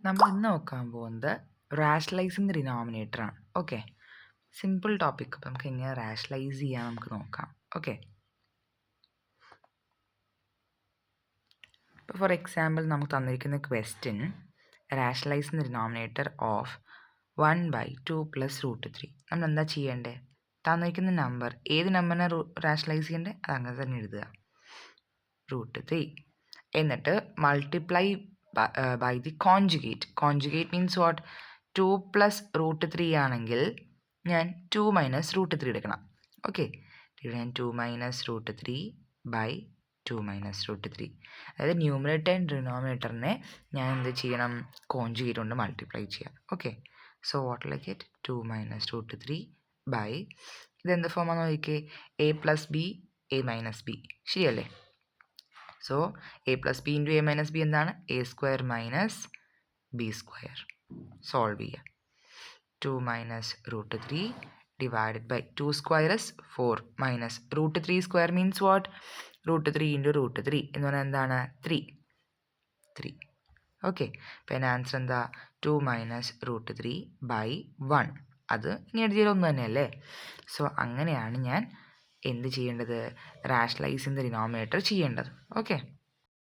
നമ്മൾ ഇന്ന് നോക്കാൻ പോകുന്നത് റാഷണലൈസിങ് ദ ഡിനോമിനേറ്റർ ആണ്. Okay, simple topic. അപ്പം നമുക്ക് എങ്ങനെ റാഷണലൈസ് ചെയ്യാൻ നമുക്ക് നോക്കാം. ഓക്കെ, ഇപ്പോൾ ഫോർ എക്സാമ്പിൾ നമുക്ക് തന്നിരിക്കുന്ന question rationalise the denominator of 1/2 + √3. നമ്മൾ എന്താ ചെയ്യേണ്ടത്? തന്നിരിക്കുന്ന നമ്പർ ഏത് നമ്പറിനെ റാഷണലൈസ് ചെയ്യേണ്ടത് അത് അങ്ങനെ തന്നെ എഴുതുക, √3. എന്നിട്ട് multiply by the conjugate. Conjugate means what? 2 + √3 ആണെങ്കിൽ ഞാൻ 2 - √3 എടുക്കണം. ഓക്കെ, ഇവിടെ ഞാൻ 2 - √3 by 2 - √3. അതായത് ന്യൂമറേറ്റർ ആൻഡ് ഡിനോമിനേറ്ററിനെ ഞാൻ എന്ത് ചെയ്യണം? കോൺജുഗേറ്റ് കൊണ്ട് മൾട്ടിപ്ലൈ ചെയ്യാം. Okay, so what will I get? 2 - √3 by ഇതെന്ത് ഫോമാണെന്ന് നോക്കിക്കേ, a + b a - b. ശരിയല്ലേ? So a + b × a - b എന്താണ്? a² - b². സോൾവ് ചെയ്യുക. 2 - √3 divided by 2² is 4 minus √3² means what? √3 × √3 എന്ന് പറഞ്ഞാൽ എന്താണ്? 3. ഓക്കെ, അപ്പോൾ എൻ്റെ ആൻസർ എന്താ? 2 - √3 by 1. അത് ഇങ്ങനെ എഴുതിയാൽ ഒന്ന് തന്നെയല്ലേ? സോ അങ്ങനെയാണ് ഞാൻ എന്ത് ചെയ്യേണ്ടത്? റാഷണലൈസിങ് ദ ഡിനോമിനേറ്റർ ചെയ്യേണ്ടത്. ഓക്കെ.